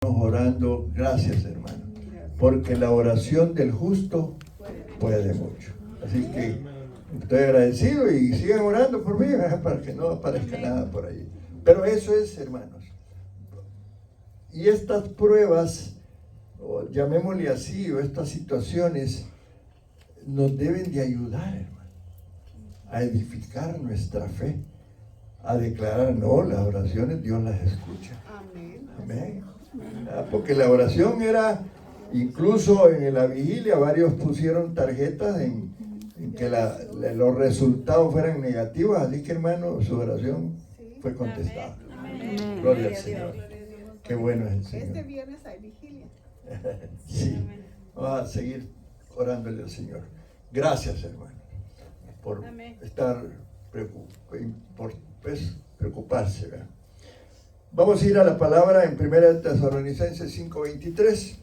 orando. Gracias, hermano, porque la oración del justo puede mucho. Así que estoy agradecido y sigan orando por mí, para que no aparezca nada por ahí. Pero eso es, hermanos. Y estas pruebas, o llamémosle así, o estas situaciones, nos deben de ayudar, hermano, a edificar nuestra fe, a declarar, no, las oraciones Dios las escucha. Amén. Amén. Porque la oración era, incluso en la vigilia, varios pusieron tarjetas en que los resultados fueran negativos, así que, hermano, su oración fue contestada. Amén. Gloria al Señor. Qué bueno es el Señor. Este viernes hay vigilia. Sí, vamos a seguir orándole al Señor. Gracias, hermano, por estar preocuparse, ¿verdad? Vamos a ir a la palabra en 1 Tesalonicenses 5:23.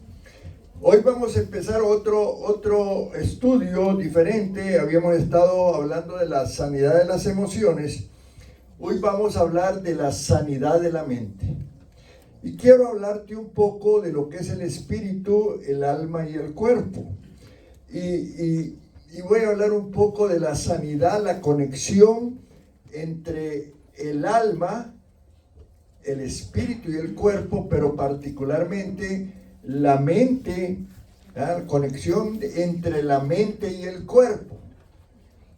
Hoy vamos a empezar otro estudio diferente. Habíamos estado hablando de la sanidad de las emociones. Hoy vamos a hablar de la sanidad de la mente. Y quiero hablarte un poco de lo que es el espíritu, el alma y el cuerpo. Y voy a hablar un poco de la sanidad, la conexión entre el alma, el espíritu y el cuerpo, pero particularmente la mente, la conexión entre la mente y el cuerpo.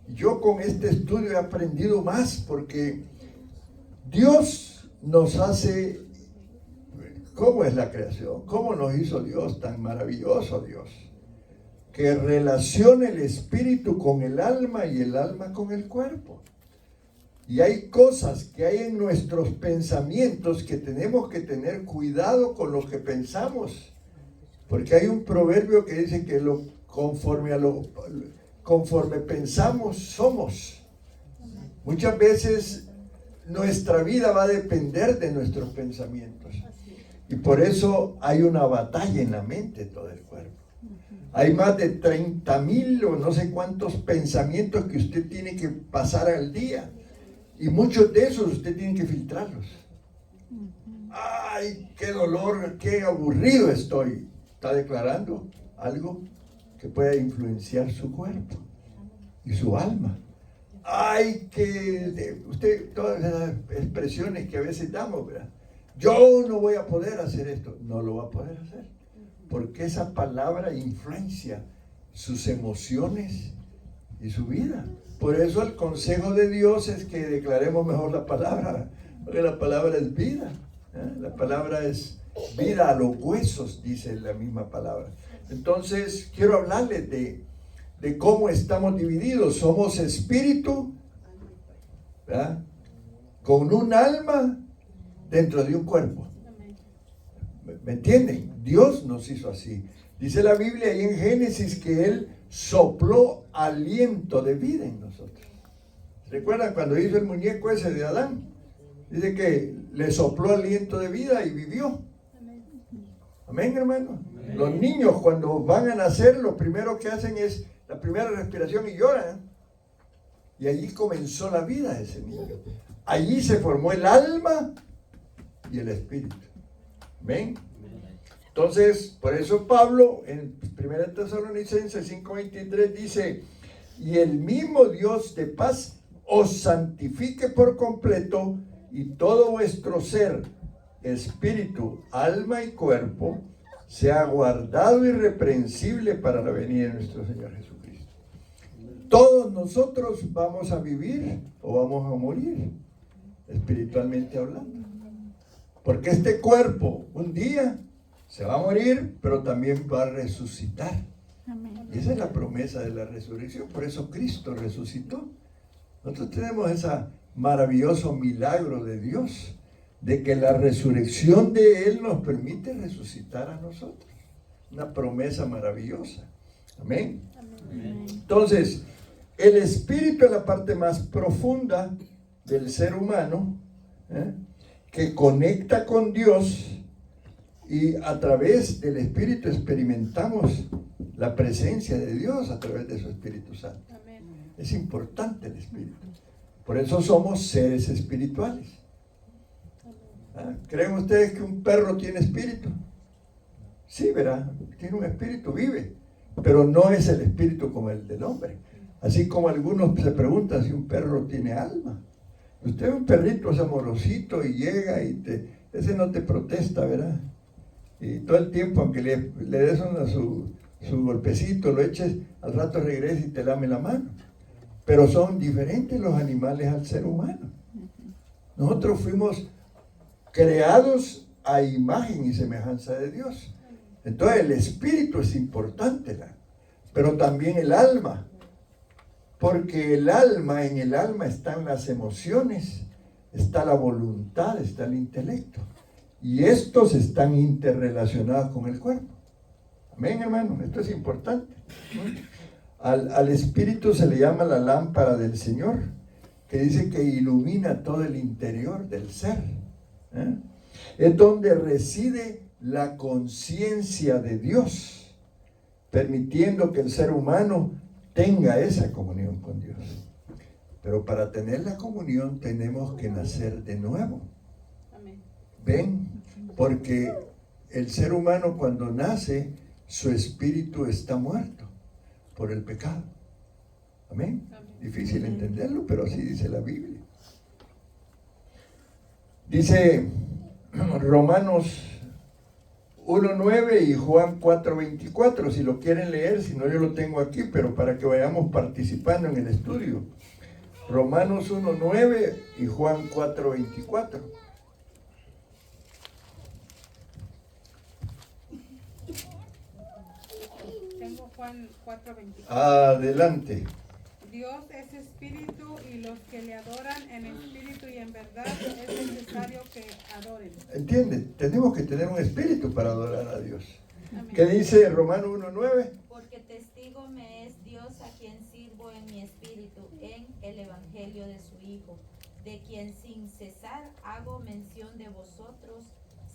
Yo con este estudio he aprendido más porque Dios nos hace. ¿Cómo es la creación? ¿Cómo nos hizo Dios? Tan maravilloso Dios, que relaciona el espíritu con el alma y el alma con el cuerpo. Y hay cosas que hay en nuestros pensamientos que tenemos que tener cuidado con lo que pensamos. Porque hay un proverbio que dice que conforme pensamos, somos. Muchas veces nuestra vida va a depender de nuestros pensamientos. Y por eso hay una batalla en la mente, todo el cuerpo. Hay más de 30,000 o no sé cuántos pensamientos que usted tiene que pasar al día. Y muchos de esos usted tiene que filtrarlos. ¡Ay, qué dolor, qué aburrido estoy! Está declarando algo que pueda influenciar su cuerpo y su alma. ¡Ay, que usted, todas esas expresiones que a veces damos, ¿verdad? Yo no voy a poder hacer esto. No lo va a poder hacer. Porque esa palabra influencia sus emociones y su vida. Por eso el consejo de Dios es que declaremos mejor la palabra. Porque la palabra es vida. La palabra es vida a los huesos, dice la misma palabra. Entonces, quiero hablarles de cómo estamos divididos. Somos espíritu, ¿verdad?, con un alma dentro de un cuerpo. ¿Me entienden? Dios nos hizo así. Dice la Biblia ahí en Génesis que Él sopló aliento de vida en nosotros. ¿Recuerdan cuando hizo el muñeco ese de Adán? Dice que le sopló aliento de vida y vivió. Amén, hermano. Amén. Los niños cuando van a nacer, lo primero que hacen es la primera respiración y lloran. Y allí comenzó la vida de ese niño. Allí se formó el alma y el espíritu. ¿Ven? Entonces, por eso Pablo en 1 Tesalonicenses 5:23 dice: y el mismo Dios de paz os santifique por completo, y todo vuestro ser, espíritu, alma y cuerpo, sea guardado irreprensible para la venida de nuestro Señor Jesucristo. Todos nosotros vamos a vivir o vamos a morir, espiritualmente hablando. Porque este cuerpo un día se va a morir, pero también va a resucitar. Amén. Y esa es la promesa de la resurrección. Por eso Cristo resucitó. Nosotros tenemos ese maravilloso milagro de Dios, de que la resurrección de Él nos permite resucitar a nosotros. Una promesa maravillosa. Amén. Amén. Entonces, el espíritu es la parte más profunda del ser humano, que conecta con Dios, y a través del Espíritu experimentamos la presencia de Dios a través de su Espíritu Santo. Amén. Es importante el Espíritu. Por eso somos seres espirituales. ¿Creen ustedes que un perro tiene espíritu? Sí, ¿verdad? Tiene un espíritu, vive, pero no es el espíritu como el del hombre. Así como algunos se preguntan si un perro tiene alma. Usted es un perrito, es amorosito y llega y ese no te protesta, ¿verdad? Y todo el tiempo, aunque le des su golpecito, lo eches, al rato regresa y te lame la mano. Pero son diferentes los animales al ser humano. Nosotros fuimos creados a imagen y semejanza de Dios. Entonces el espíritu es importante, pero también el alma. Porque en el alma están las emociones, está la voluntad, está el intelecto. Y estos están interrelacionados con el cuerpo. Amén, hermano, esto es importante. Al espíritu se le llama la lámpara del Señor, que dice que ilumina todo el interior del ser. Es donde reside la conciencia de Dios, permitiendo que el ser humano tenga esa comunión con Dios. Pero para tener la comunión tenemos que nacer de nuevo. ¿Ven? Porque el ser humano cuando nace, su espíritu está muerto por el pecado. Amén. Difícil entenderlo, pero así dice la Biblia. Dice Romanos 1:9 y Juan 4:24, si lo quieren leer, si no yo lo tengo aquí, pero para que vayamos participando en el estudio. Romanos 1:9 y Juan 4:24. Tengo Juan 4:24. Adelante. Dios es espíritu y los que le adoran en espíritu y en verdad es necesario que adoren. ¿Entienden? Tenemos que tener un espíritu para adorar a Dios. Amén. ¿Qué dice Romanos 1:9? Porque testigo me es Dios a quien sirvo en mi espíritu en el evangelio de su Hijo, de quien sin cesar hago mención de vosotros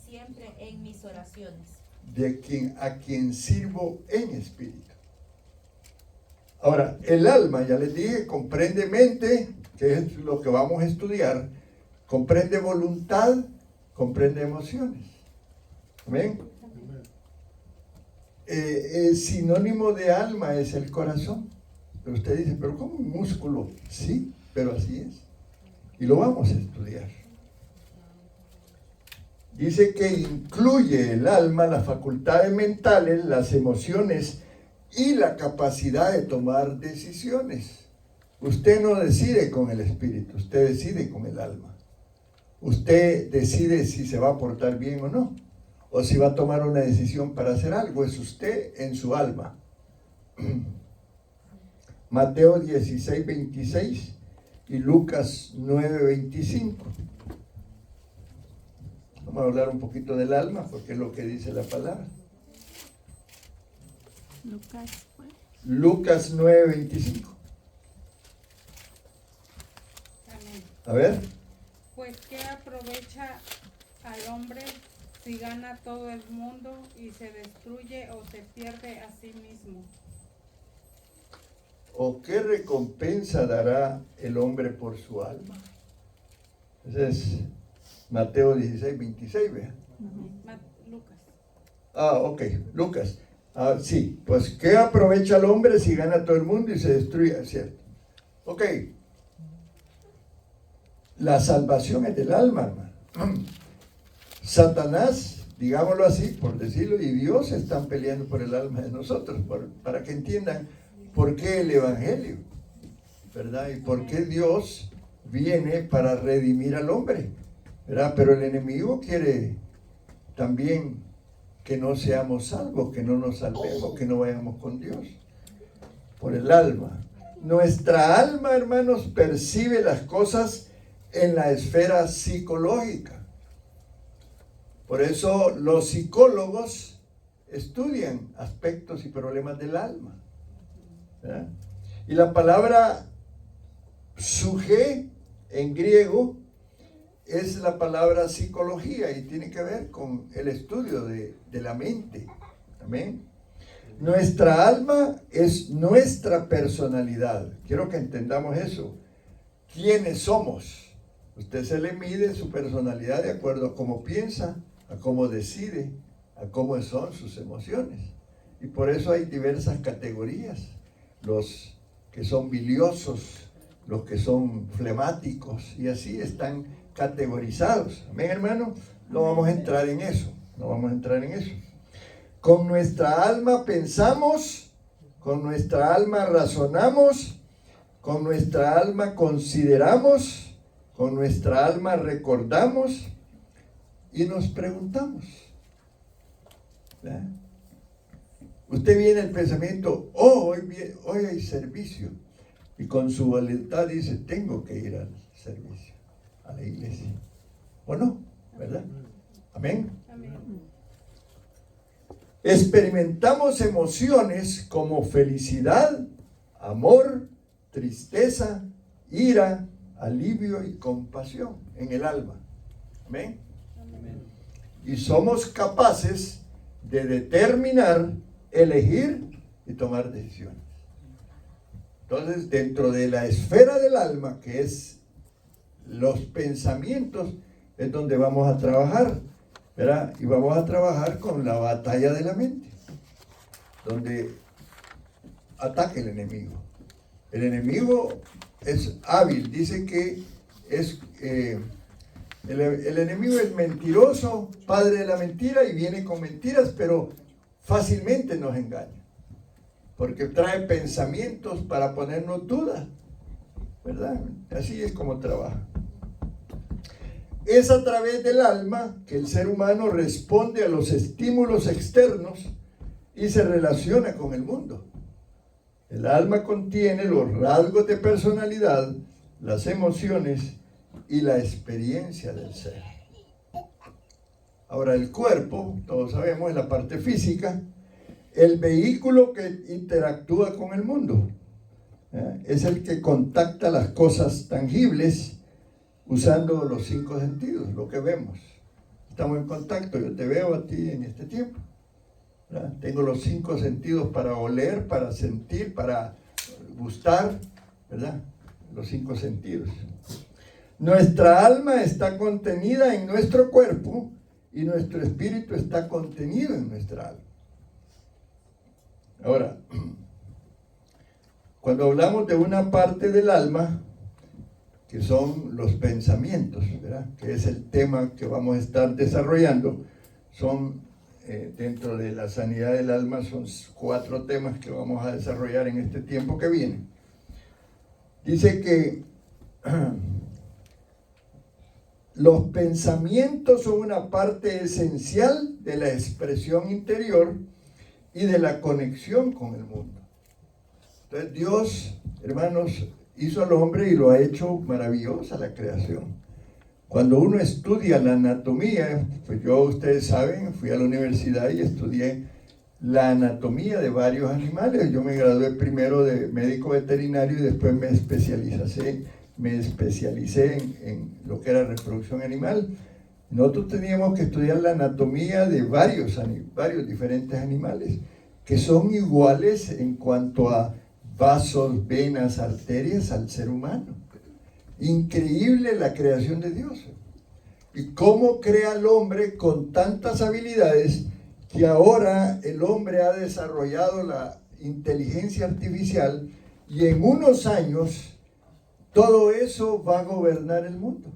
siempre en mis oraciones. A quien sirvo en espíritu. Ahora, el alma, ya les dije, comprende mente, que es lo que vamos a estudiar, comprende voluntad, comprende emociones. ¿Amén? El sinónimo de alma es el corazón. Pero usted dice, pero ¿cómo un músculo? Sí, pero así es. Y lo vamos a estudiar. Dice que incluye el alma las facultades mentales, las emociones y la capacidad de tomar decisiones. Usted no decide con el espíritu, usted decide con el alma. Usted decide si se va a portar bien o no, o si va a tomar una decisión para hacer algo. Es usted en su alma. Mateo 16:26 y Lucas 9:25. Vamos a hablar un poquito del alma, porque es lo que dice la palabra. Lucas 9:25. Amén. A ver. Pues ¿qué aprovecha al hombre si gana todo el mundo y se destruye o se pierde a sí mismo? ¿O qué recompensa dará el hombre por su alma? Ese es Mateo 16:26, vea. Lucas. Ok, Lucas. Sí, pues ¿qué aprovecha el hombre si gana todo el mundo y se destruye? ¿Cierto? Ok. La salvación es del alma, hermano. Satanás, digámoslo así, por decirlo, y Dios están peleando por el alma de nosotros, para que entiendan por qué el Evangelio, ¿verdad? Y por qué Dios viene para redimir al hombre, ¿verdad? Pero el enemigo quiere también que no seamos salvos, que no nos salvemos, que no vayamos con Dios, por el alma. Nuestra alma, hermanos, percibe las cosas en la esfera psicológica. Por eso los psicólogos estudian aspectos y problemas del alma, ¿verdad? Y la palabra suje en griego es la palabra psicología y tiene que ver con el estudio de la mente. Amén. Nuestra alma es nuestra personalidad. Quiero que entendamos eso. ¿Quiénes somos? Usted se le mide su personalidad de acuerdo a cómo piensa, a cómo decide, a cómo son sus emociones. Y por eso hay diversas categorías. Los que son biliosos, los que son flemáticos, y así están categorizados. Amén, hermano. No vamos a entrar en eso. No vamos a entrar en eso. Con nuestra alma pensamos, con nuestra alma razonamos, con nuestra alma consideramos, con nuestra alma recordamos y nos preguntamos. ¿Verdad? Usted viene el pensamiento, hoy hay servicio. Y con su voluntad dice, tengo que ir al servicio, a la iglesia. ¿O no? ¿Verdad? Amén. Amén. Experimentamos emociones como felicidad, amor, tristeza, ira, alivio y compasión en el alma. Amén. Amén. Y somos capaces de determinar, elegir y tomar decisiones. Entonces, dentro de la esfera del alma, que es los pensamientos, es donde vamos a trabajar, ¿verdad? Y vamos a trabajar con la batalla de la mente, donde ataca el enemigo. El enemigo es hábil, dice que es el enemigo es mentiroso, padre de la mentira, y viene con mentiras, pero fácilmente nos engaña, porque trae pensamientos para ponernos dudas, ¿verdad? Así es como trabaja. Es a través del alma que el ser humano responde a los estímulos externos y se relaciona con el mundo. El alma contiene los rasgos de personalidad, las emociones y la experiencia del ser. Ahora, el cuerpo, todos sabemos, es la parte física, el vehículo que interactúa con el mundo. Es el que contacta las cosas tangibles usando los 5 sentidos, lo que vemos. Estamos en contacto, yo te veo a ti en este tiempo, ¿verdad? Tengo los 5 sentidos para oler, para sentir, para gustar, ¿verdad? Los 5 sentidos. Nuestra alma está contenida en nuestro cuerpo y nuestro espíritu está contenido en nuestra alma. Ahora, cuando hablamos de una parte del alma, que son los pensamientos, ¿verdad? Que es el tema que vamos a estar desarrollando, son dentro de la sanidad del alma, son 4 temas que vamos a desarrollar en este tiempo que viene. Dice que los pensamientos son una parte esencial de la expresión interior y de la conexión con el mundo. Entonces Dios, hermanos, hizo al hombre y lo ha hecho maravillosa la creación. Cuando uno estudia la anatomía, pues yo, ustedes saben, fui a la universidad y estudié la anatomía de varios animales. Yo me gradué primero de médico veterinario y después me especialicé en lo que era reproducción animal. Nosotros teníamos que estudiar la anatomía de varios diferentes animales, que son iguales en cuanto a vasos, venas, arterias al ser humano. Increíble la creación de Dios. Y cómo crea al hombre con tantas habilidades que ahora el hombre ha desarrollado la inteligencia artificial y en unos años todo eso va a gobernar el mundo.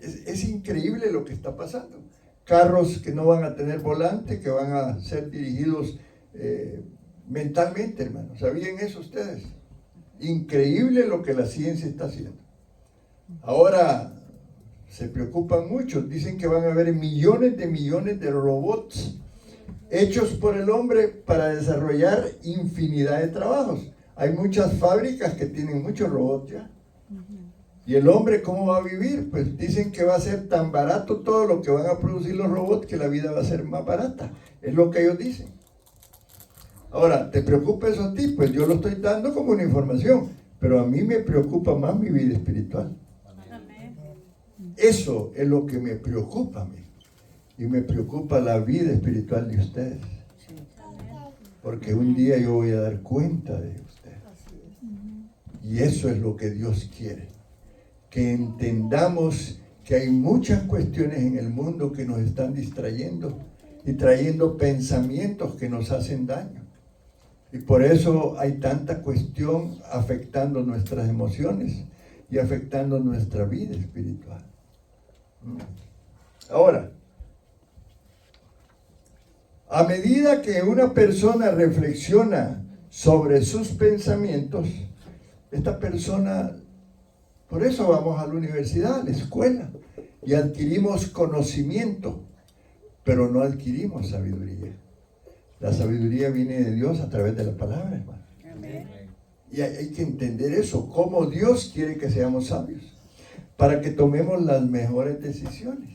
Es increíble lo que está pasando. Carros que no van a tener volante, que van a ser dirigidos mentalmente, hermanos. ¿Sabían eso ustedes? Increíble lo que la ciencia está haciendo. Ahora se preocupan mucho. Dicen que van a haber millones de robots hechos por el hombre para desarrollar infinidad de trabajos. Hay muchas fábricas que tienen muchos robots ya. ¿Y el hombre cómo va a vivir? Pues dicen que va a ser tan barato todo lo que van a producir los robots que la vida va a ser más barata. Es lo que ellos dicen. Ahora, ¿te preocupa eso a ti? Pues yo lo estoy dando como una información, pero a mí me preocupa más mi vida espiritual. Amén. Eso es lo que me preocupa a mí. Y me preocupa la vida espiritual de ustedes. Porque un día yo voy a dar cuenta de ustedes. Y eso es lo que Dios quiere. Que entendamos que hay muchas cuestiones en el mundo que nos están distrayendo y trayendo pensamientos que nos hacen daño. Y por eso hay tanta cuestión afectando nuestras emociones y afectando nuestra vida espiritual. Ahora, a medida que una persona reflexiona sobre sus pensamientos, esta persona, por eso vamos a la universidad, a la escuela, y adquirimos conocimiento, pero no adquirimos sabiduría. La sabiduría viene de Dios a través de la palabra, hermano. Amén. Y hay que entender eso, cómo Dios quiere que seamos sabios, para que tomemos las mejores decisiones.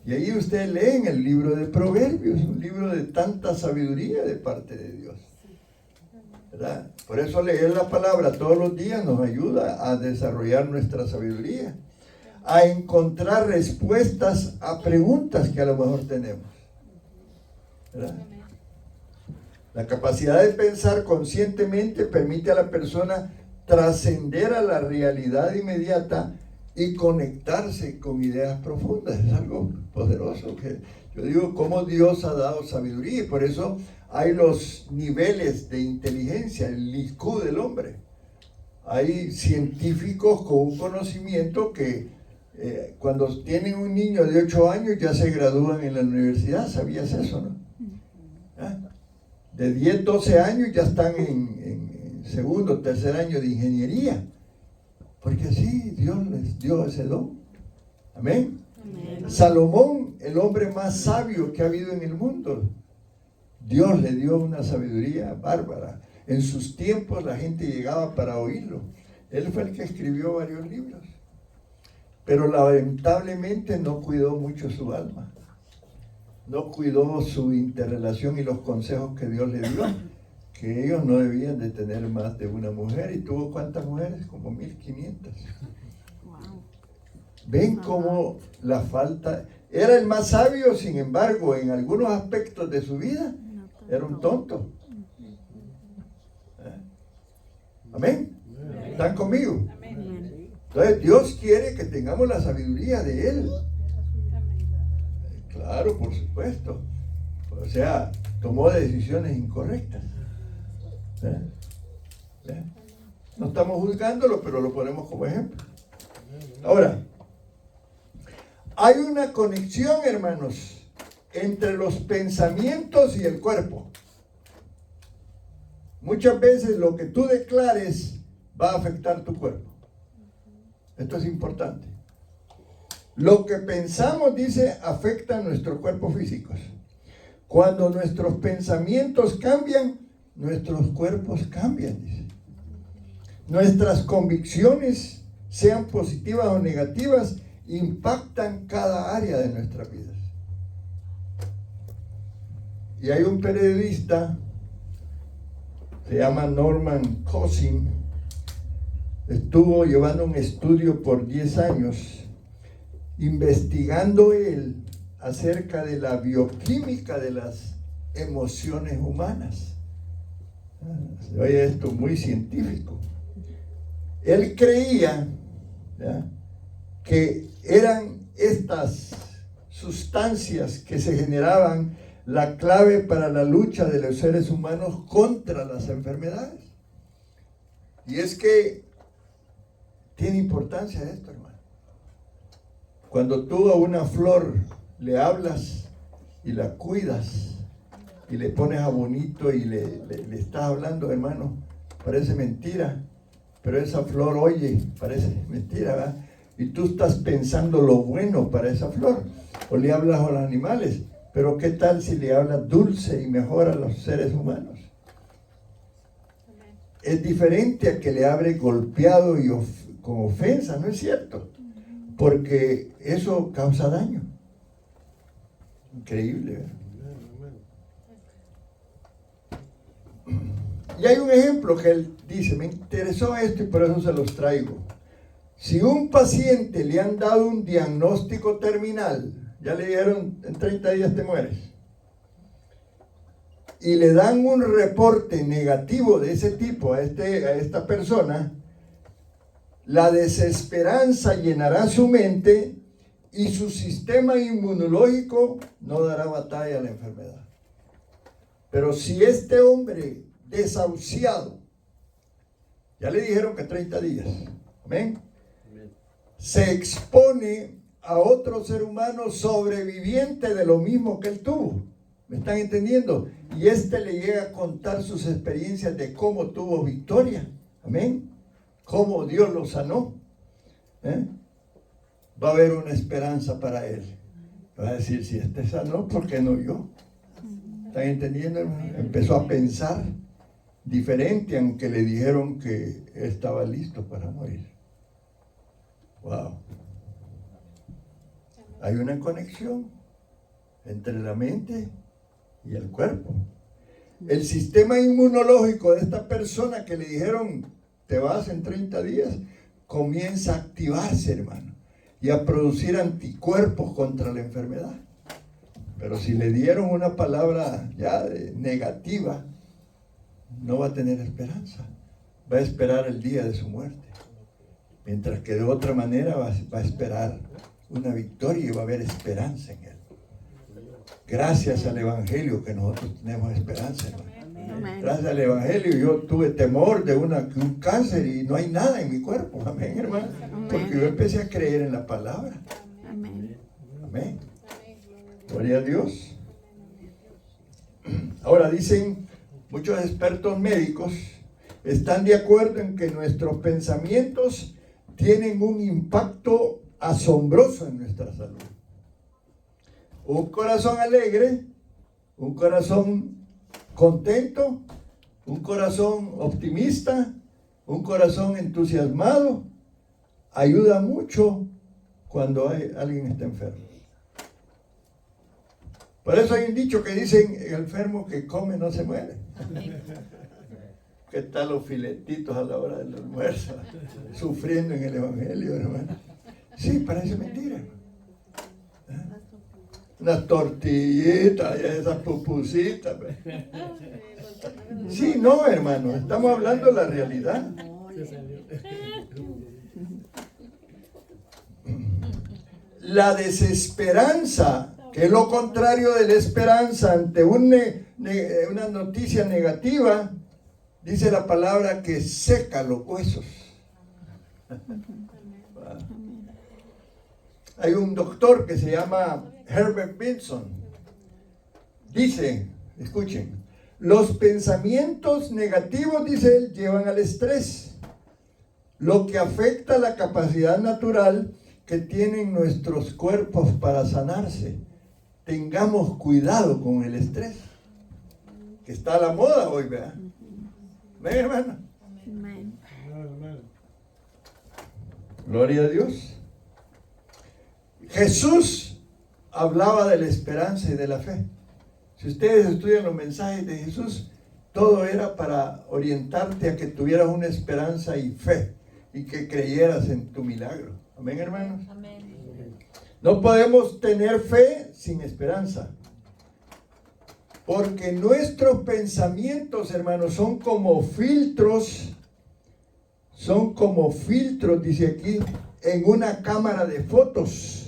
Y ahí usted lee en el libro de Proverbios, un libro de tanta sabiduría de parte de Dios, ¿verdad? Por eso leer la palabra todos los días nos ayuda a desarrollar nuestra sabiduría, a encontrar respuestas a preguntas que a lo mejor tenemos, ¿verdad? La capacidad de pensar conscientemente permite a la persona trascender a la realidad inmediata y conectarse con ideas profundas. Es algo poderoso. Que yo digo, cómo Dios ha dado sabiduría, y por eso hay los niveles de inteligencia, el IQ del hombre. Hay científicos con un conocimiento que cuando tienen un niño de 8 años ya se gradúan en la universidad. ¿Sabías eso, no? ¿Ah? De 10, 12 años ya están en segundo, tercer año de ingeniería. Porque sí, Dios les dio ese don. Amén. Amén. Salomón, el hombre más sabio que ha habido en el mundo, Dios le dio una sabiduría bárbara. En sus tiempos la gente llegaba para oírlo. Él fue el que escribió varios libros. Pero lamentablemente no cuidó mucho su alma. No cuidó su interrelación y los consejos que Dios le dio. Que ellos no debían de tener más de una mujer. ¿Y tuvo cuántas mujeres? Como 1500. Wow. ¿Ven cómo la falta? Era el más sabio, sin embargo, en algunos aspectos de su vida, era un tonto. ¿Amén? ¿Están conmigo? Entonces Dios quiere que tengamos la sabiduría de Él. Claro, por supuesto. O sea, tomó decisiones incorrectas. No estamos juzgándolo, pero lo ponemos como ejemplo. Ahora, hay una conexión, hermanos, entre los pensamientos y el cuerpo. Muchas veces lo que tú declares va a afectar tu cuerpo. Esto es importante. Lo que pensamos, dice, afecta a nuestros cuerpos físicos. Cuando nuestros pensamientos cambian, nuestros cuerpos cambian, dice. Nuestras convicciones, sean positivas o negativas, impactan cada área de nuestras vidas. Y hay un periodista, se llama Norman Cousins, estuvo llevando un estudio por 10 años, investigando él acerca de la bioquímica de las emociones humanas. Se oye esto muy científico. Él creía, ¿ya?, que eran estas sustancias que se generaban la clave para la lucha de los seres humanos contra las enfermedades. Y es que tiene importancia esto, hermano. Cuando tú a una flor le hablas y la cuidas y le pones a bonito y le estás hablando, hermano, parece mentira, pero esa flor oye, parece mentira, ¿verdad? Y tú estás pensando lo bueno para esa flor, o le hablas a los animales, pero ¿qué tal si le hablas dulce y mejor a los seres humanos? Es diferente a que le hable golpeado y con ofensa, ¿no es cierto? Porque eso causa daño. Increíble, ¿verdad? Y hay un ejemplo que él dice, me interesó esto y por eso se los traigo. Si un paciente le han dado un diagnóstico terminal, ya le dieron en 30 días te mueres, y le dan un reporte negativo de ese tipo a esta persona, la desesperanza llenará su mente y su sistema inmunológico no dará batalla a la enfermedad. Pero si este hombre desahuciado, ya le dijeron que 30 días, amén, se expone a otro ser humano sobreviviente de lo mismo que él tuvo, ¿me están entendiendo? Y este le llega a contar sus experiencias de cómo tuvo victoria, amén, cómo Dios lo sanó, va a haber una esperanza para él. Va a decir, si este sanó, ¿por qué no yo? ¿Están entendiendo, hermano? Empezó a pensar diferente, aunque le dijeron que estaba listo para morir. Wow. Hay una conexión entre la mente y el cuerpo. El sistema inmunológico de esta persona que le dijeron, te vas en 30 días, comienza a activarse, hermano, y a producir anticuerpos contra la enfermedad. Pero si le dieron una palabra ya negativa, no va a tener esperanza. Va a esperar el día de su muerte. Mientras que de otra manera va a esperar una victoria y va a haber esperanza en él. Gracias al Evangelio que nosotros tenemos esperanza, hermano. Gracias al Evangelio yo tuve temor de un cáncer y no hay nada en mi cuerpo. Amén, hermano. Porque yo empecé a creer en la palabra. Amén. Amén. Gloria a Dios. Ahora dicen muchos expertos médicos, están de acuerdo en que nuestros pensamientos tienen un impacto asombroso en nuestra salud. Un corazón alegre, un corazón contento, un corazón optimista, un corazón entusiasmado, ayuda mucho cuando alguien está enfermo. Por eso hay un dicho que dicen, el enfermo que come no se muere. ¿Qué tal los filetitos a la hora del almuerzo? Sufriendo en el Evangelio, hermano. Sí, parece mentira. Unas tortillitas, esas pupusitas. Sí, no, hermano, estamos hablando de la realidad. La desesperanza, que es lo contrario de la esperanza ante una noticia negativa, dice la palabra que seca los huesos. Hay un doctor que se llama Herbert Benson. Dice, escuchen, los pensamientos negativos, dice él, llevan al estrés, lo que afecta la capacidad natural que tienen nuestros cuerpos para sanarse. Tengamos cuidado con el estrés, que está a la moda hoy, ¿verdad? ¿Ven, hermano? Amén. Gloria a Dios. Jesús hablaba de la esperanza y de la fe. Si ustedes estudian los mensajes de Jesús, todo era para orientarte a que tuvieras una esperanza y fe y que creyeras en tu milagro. Amén, hermanos. Amén. No podemos tener fe sin esperanza, porque nuestros pensamientos, hermanos, son como filtros, dice aquí, en una cámara de fotos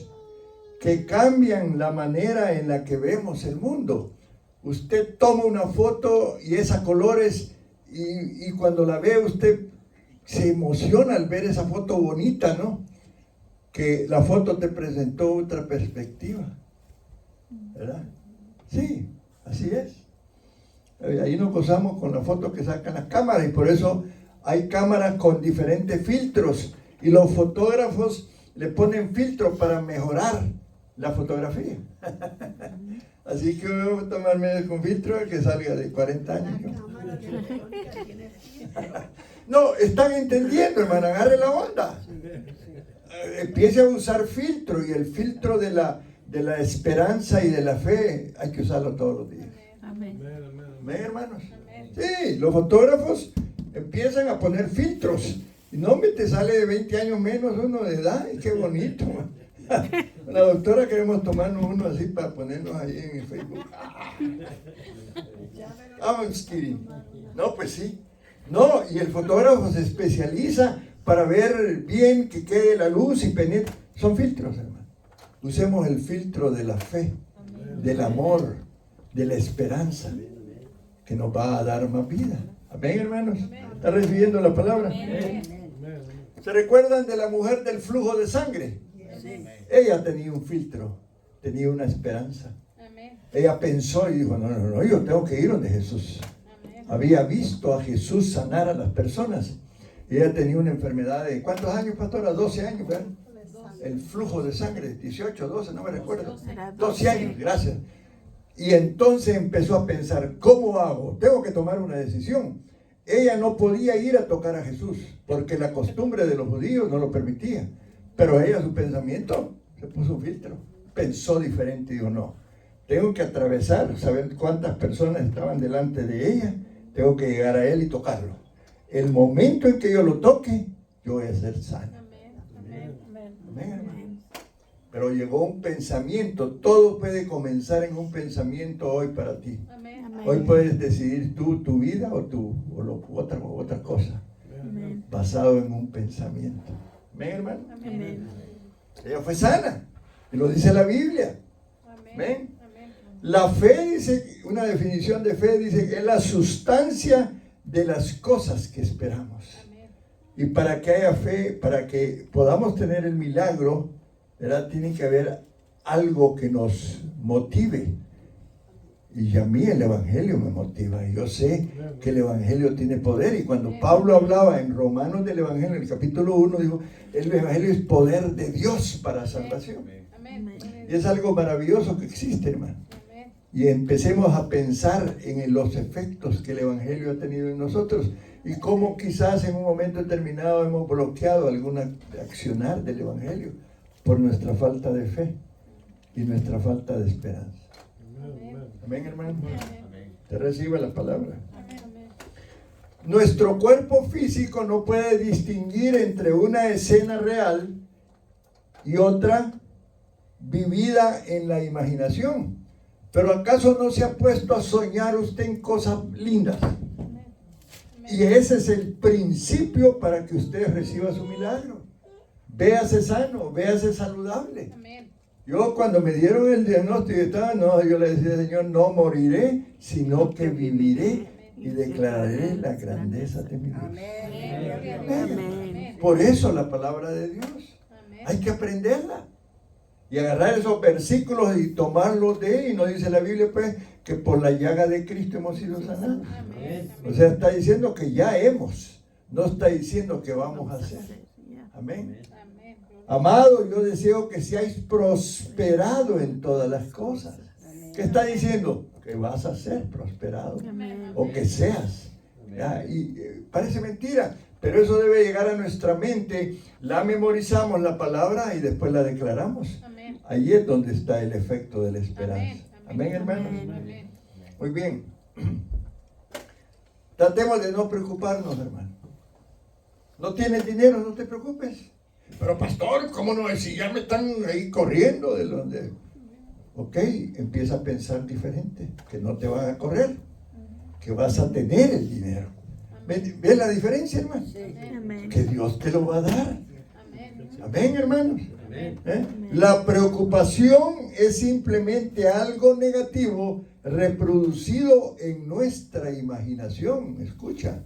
que cambian la manera en la que vemos el mundo. Usted toma una foto y es a colores y cuando la ve usted se emociona al ver esa foto bonita, ¿no? Que la foto te presentó otra perspectiva, ¿verdad? Sí, así es. Ahí nos gozamos con la foto que sacan las cámaras y por eso hay cámaras con diferentes filtros y los fotógrafos le ponen filtros para mejorar la fotografía. Así que voy a tomarme con filtro que salga de 40 años. No, están entendiendo, hermano, agarre la onda. Empiece a usar filtro y el filtro de la esperanza y de la fe hay que usarlo todos los días. Amén. Amén, hermanos. Sí, los fotógrafos empiezan a poner filtros y no me te sale de 20 años menos uno de edad y qué bonito. La doctora queremos tomarnos uno así para ponernos ahí en el Facebook. Vamos, kidding. No, pues sí. No, y el fotógrafo se especializa para ver bien que quede la luz y penetre. Son filtros, hermano. Usemos el filtro de la fe, del amor, de la esperanza, que nos va a dar más vida. Amén, hermanos. ¿Están recibiendo la palabra? ¿Se recuerdan de la mujer del flujo de sangre? Ella tenía un filtro, tenía una esperanza. Ella pensó y dijo, no, yo tengo que ir donde Jesús. Había visto a Jesús sanar a las personas. Ella tenía una enfermedad de, ¿cuántos años, pastora? 12 años, ¿verdad? El flujo de sangre, 18, 12, no me recuerdo. 12 años, gracias. Y entonces empezó a pensar, ¿cómo hago? Tengo que tomar una decisión. Ella no podía ir a tocar a Jesús, porque la costumbre de los judíos no lo permitía. Pero ella, su pensamiento, se puso un filtro. Pensó diferente y dijo, no, tengo que atravesar, saber cuántas personas estaban delante de ella, tengo que llegar a él y tocarlo. El momento en que yo lo toque, yo voy a ser sana. Amén, hermano. Pero llegó un pensamiento, todo puede comenzar en un pensamiento hoy para ti. Amén. Hoy puedes decidir tú tu vida o otra cosa, basado en un pensamiento. Amén, hermano. Amén. Ella fue sana, y lo dice la Biblia. Amén. La fe dice, una definición de fe dice que es la sustancia de las cosas que esperamos. Y para que haya fe, para que podamos tener el milagro, ¿verdad? Tiene que haber algo que nos motive. Y a mí el Evangelio me motiva. Y yo sé que el Evangelio tiene poder. Y cuando Pablo hablaba en Romanos del Evangelio, en el capítulo 1, dijo, el Evangelio es poder de Dios para salvación. Y es algo maravilloso que existe, hermano. Y empecemos a pensar en los efectos que el Evangelio ha tenido en nosotros. Y cómo quizás en un momento determinado hemos bloqueado alguna accionar del Evangelio por nuestra falta de fe y nuestra falta de esperanza. Amén, hermano. Te reciba la palabra. Nuestro cuerpo físico no puede distinguir entre una escena real y otra vivida en la imaginación. Pero ¿acaso no se ha puesto a soñar usted en cosas lindas? Y ese es el principio para que usted reciba su milagro. Véase sano, véase saludable. Yo cuando me dieron el diagnóstico, yo le decía, Señor, no moriré, sino que viviré y declararé la grandeza de mi Dios. Amén. Por eso la palabra de Dios. Hay que aprenderla. Y agarrar esos versículos y tomarlos y no dice la Biblia, pues, que por la llaga de Cristo hemos sido sanados. O sea, está diciendo que ya hemos, no está diciendo que vamos a hacer. Amén. Amado, yo deseo que seáis prosperados en todas las cosas. ¿Qué está diciendo? Que vas a ser prosperado. O que seas. Parece mentira, pero eso debe llegar a nuestra mente. La memorizamos la palabra y después la declaramos. Ahí es donde está el efecto de la esperanza. Amén, hermanos. Muy bien. Tratemos de no preocuparnos, hermano. ¿No tienes dinero? No te preocupes. Pero pastor, ¿cómo no? Si ya me están ahí corriendo de donde... Ok, empieza a pensar diferente. Que no te van a correr. Que vas a tener el dinero. ¿Ves la diferencia, hermano? Que Dios te lo va a dar. Amén, hermanos. La preocupación es simplemente algo negativo reproducido en nuestra imaginación. Escucha,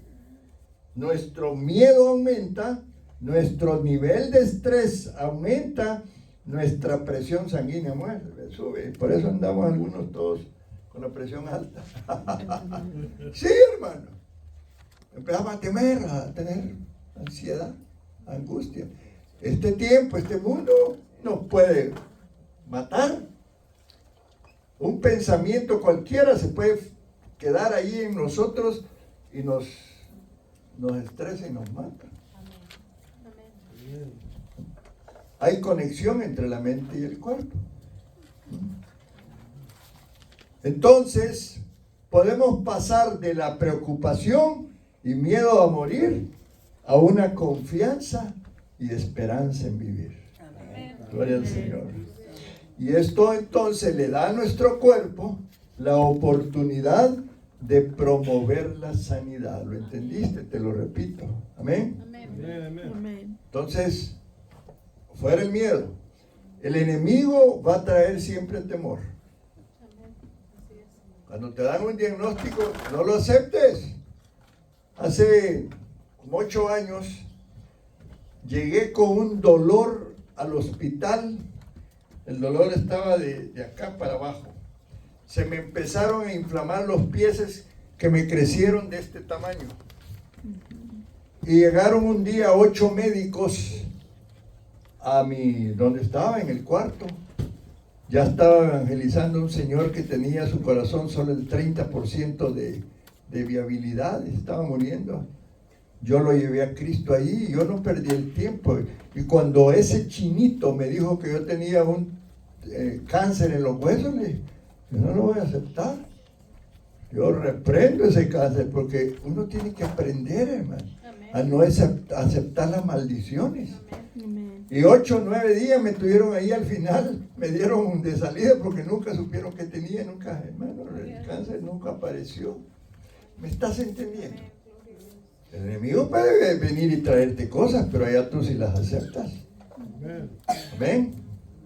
nuestro miedo aumenta, nuestro nivel de estrés aumenta, nuestra presión sanguínea sube. Por eso andamos algunos todos con la presión alta. Sí, hermano. Empezamos a temer, a tener ansiedad, angustia. Este tiempo, este mundo nos puede matar. Un pensamiento cualquiera se puede quedar ahí en nosotros y nos estresa y nos mata. Hay conexión entre la mente y el cuerpo. Entonces, podemos pasar de la preocupación y miedo a morir a una confianza y esperanza en vivir. Gloria al Señor. Y esto entonces le da a nuestro cuerpo la oportunidad de promover la sanidad. ¿Lo entendiste? Te lo repito. Amén. Entonces, fuera el miedo. El enemigo va a traer siempre temor. Cuando te dan un diagnóstico, no lo aceptes. Hace como 8 años llegué con un dolor al hospital. El dolor estaba de acá para abajo. Se me empezaron a inflamar los pies que me crecieron de este tamaño. Y llegaron un día 8 médicos a donde estaba, en el cuarto. Ya estaba evangelizando un señor que tenía su corazón solo el 30% de viabilidad, estaba muriendo. Yo lo llevé a Cristo ahí y yo no perdí el tiempo. Y cuando ese chinito me dijo que yo tenía un cáncer en los huesos, le dije, yo no lo voy a aceptar. Yo reprendo ese cáncer porque uno tiene que aprender, hermano, a no aceptar las maldiciones. Amén. Y 8 o 9 días me tuvieron ahí al final, me dieron de salida porque nunca supieron que tenía, nunca, hermano, el cáncer nunca apareció. ¿Me estás entendiendo? El enemigo puede venir y traerte cosas, pero allá tú sí las aceptas. Amén.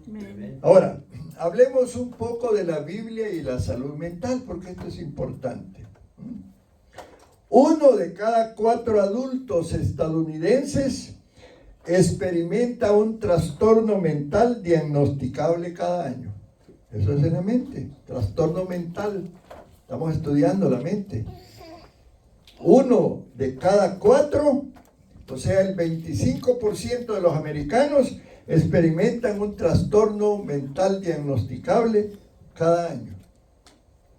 Amén. Ahora, hablemos un poco de la Biblia y la salud mental, porque esto es importante. 1 de cada 4 adultos estadounidenses experimenta un trastorno mental diagnosticable cada año. Eso es en la mente, trastorno mental. Estamos estudiando la mente. 1 de cada 4, o sea, el 25% de los americanos experimentan un trastorno mental diagnosticable cada año.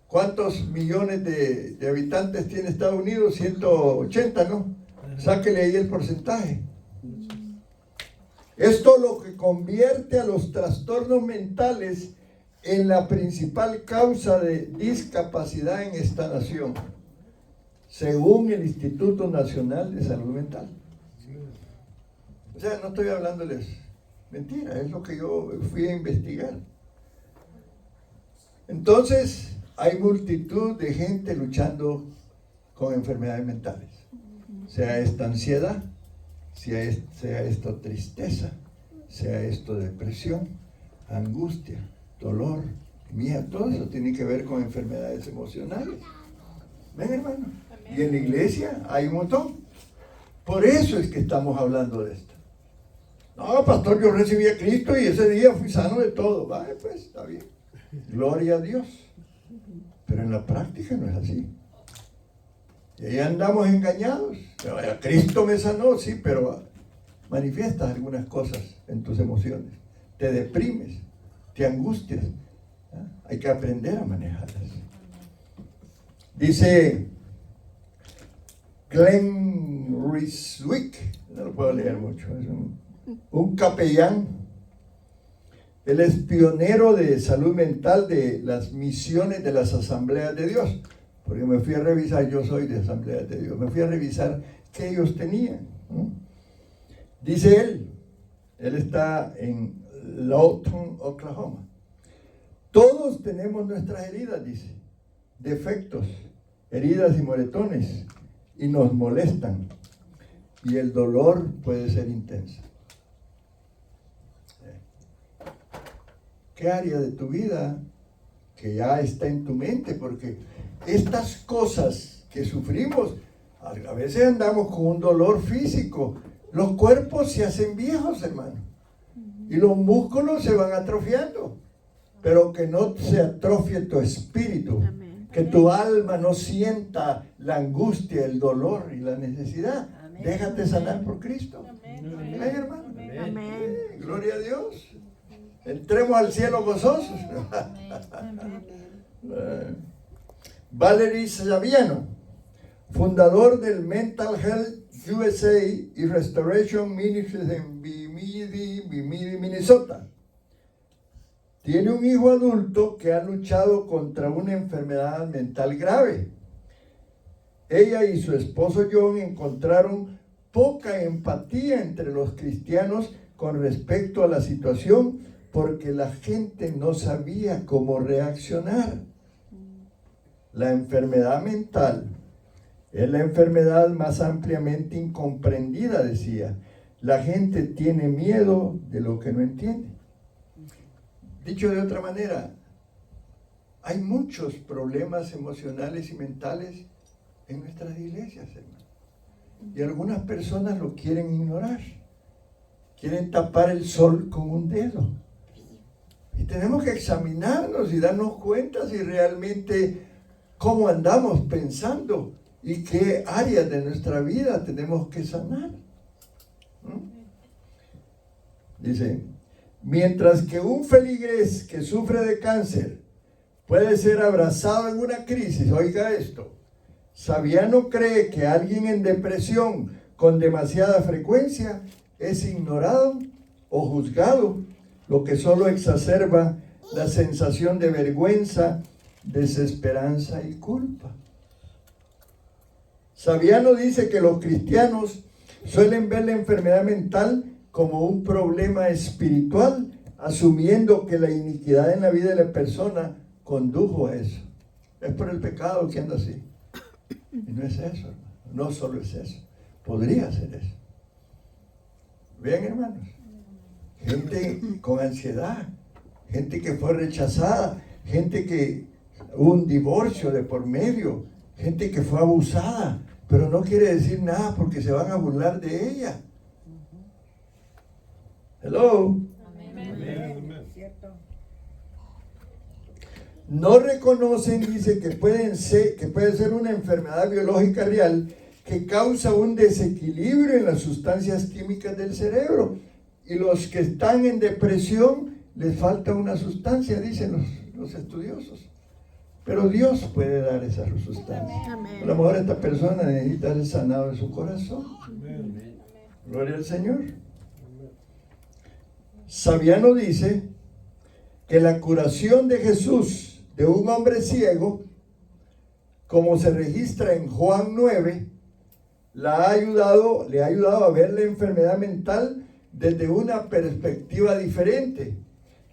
¿Cuántos millones de habitantes tiene Estados Unidos? 180, ¿no? Sáquele ahí el porcentaje. Esto lo que convierte a los trastornos mentales en la principal causa de discapacidad en esta nación, según el Instituto Nacional de Salud Mental. O sea, no estoy hablándoles mentira, es lo que yo fui a investigar. Entonces, hay multitud de gente luchando con enfermedades mentales. Sea esta ansiedad, sea esto tristeza, sea esto depresión, angustia, dolor, miedo, todo eso tiene que ver con enfermedades emocionales. ¿Ven, hermano? Y en la iglesia hay un montón. Por eso es que estamos hablando de esto. No, pastor, yo recibí a Cristo y ese día fui sano de todo. Vale, pues, está bien. Gloria a Dios. Pero en la práctica no es así. Y ahí andamos engañados. Cristo me sanó, sí, pero manifiestas algunas cosas en tus emociones. Te deprimes, te angustias. Hay que aprender a manejarlas. Dice Glenn Rizwick, no lo puedo leer mucho, es un capellán. Él es pionero de salud mental de las misiones de las asambleas de Dios. Porque me fui a revisar, yo soy de Asambleas de Dios, me fui a revisar qué ellos tenían. Dice él está en Lawton, Oklahoma. Todos tenemos nuestras heridas, dice, defectos, heridas y moretones, y nos molestan. Y el dolor puede ser intenso. ¿Qué área de tu vida que ya está en tu mente? Porque estas cosas que sufrimos, a veces andamos con un dolor físico. Los cuerpos se hacen viejos, hermano. Y los músculos se van atrofiando. Pero que no se atrofie tu espíritu. Amén. Que tu alma no sienta la angustia, el dolor y la necesidad. Amén. Déjate sanar por Cristo. Amén. Amén, hermano. Amén. Gloria a Dios. Entremos al cielo gozosos. Valery Saviano, fundador del Mental Health USA y Restoration Ministries en Bemidji, Minnesota. Tiene un hijo adulto que ha luchado contra una enfermedad mental grave. Ella y su esposo John encontraron poca empatía entre los cristianos con respecto a la situación porque la gente no sabía cómo reaccionar. La enfermedad mental es la enfermedad más ampliamente incomprendida, decía. La gente tiene miedo de lo que no entiende. Dicho de otra manera, hay muchos problemas emocionales y mentales en nuestras iglesias, hermano. Y algunas personas lo quieren ignorar. Quieren tapar el sol con un dedo. Y tenemos que examinarnos y darnos cuenta si realmente cómo andamos pensando y qué áreas de nuestra vida tenemos que sanar. Dice, mientras que un feligrés que sufre de cáncer puede ser abrazado en una crisis, oiga esto, Saviano cree que alguien en depresión con demasiada frecuencia es ignorado o juzgado, lo que solo exacerba la sensación de vergüenza, desesperanza y culpa. Saviano dice que los cristianos suelen ver la enfermedad mental como un problema espiritual, asumiendo que la iniquidad en la vida de la persona condujo a eso. Es por el pecado que anda así. Y no es eso, hermano. No solo es eso. Podría ser eso. Vean, hermanos. Gente con ansiedad. Gente que fue rechazada. Gente que hubo un divorcio de por medio. Gente que fue abusada. Pero no quiere decir nada porque se van a burlar de ella. Hello. Amén. Cierto. No reconocen, dice, que puede ser una enfermedad biológica real que causa un desequilibrio en las sustancias químicas del cerebro. Y los que están en depresión les falta una sustancia, dicen los estudiosos. Pero Dios puede dar esa sustancia. Amén. A lo mejor esta persona necesita ser sanado en su corazón. Gloria al Señor. Saviano dice que la curación de Jesús de un hombre ciego, como se registra en Juan 9, le ha ayudado a ver la enfermedad mental desde una perspectiva diferente.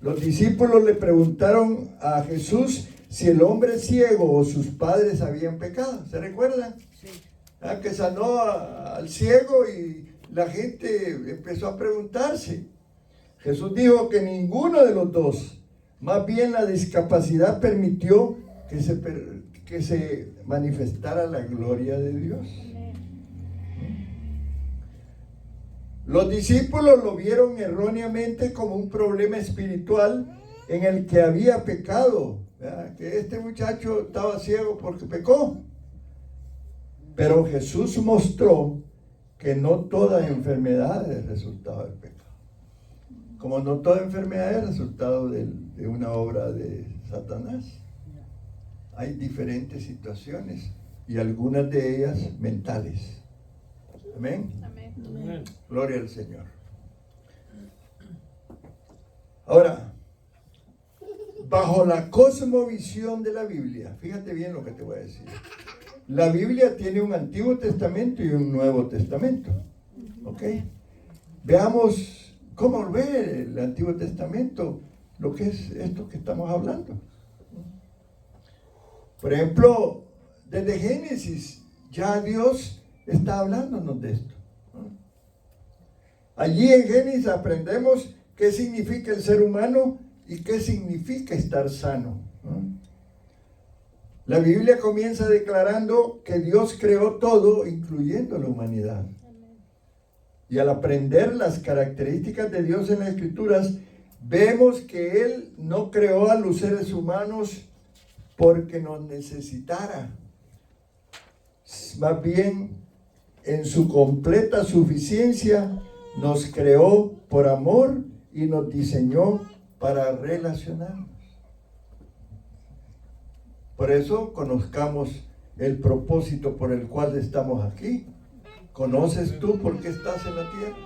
Los discípulos le preguntaron a Jesús si el hombre ciego o sus padres habían pecado. ¿Se recuerdan? Sí. Que sanó al ciego y la gente empezó a preguntarse. Jesús dijo que ninguno de los dos. Más bien la discapacidad permitió que se manifestara la gloria de Dios. Los discípulos lo vieron erróneamente como un problema espiritual en el que había pecado, ¿verdad? Que este muchacho estaba ciego porque pecó. Pero Jesús mostró que no toda enfermedad es resultado del pecado. Como no toda enfermedad es resultado de una obra de Satanás. Hay diferentes situaciones y algunas de ellas mentales. Amén. Amén. Amén. Gloria al Señor. Ahora, bajo la cosmovisión de la Biblia, fíjate bien lo que te voy a decir. La Biblia tiene un Antiguo Testamento y un Nuevo Testamento. ¿Ok? Veamos cómo ve el Antiguo Testamento lo que es esto que estamos hablando. Por ejemplo, desde Génesis ya Dios está hablándonos de esto. Allí en Génesis aprendemos qué significa el ser humano y qué significa estar sano. La Biblia comienza declarando que Dios creó todo, incluyendo la humanidad. Y al aprender las características de Dios en las Escrituras, vemos que Él no creó a los seres humanos porque nos necesitara. Más bien, en su completa suficiencia, nos creó por amor y nos diseñó para relacionarnos. Por eso conozcamos el propósito por el cual estamos aquí. ¿Conoces tú por qué estás en la tierra?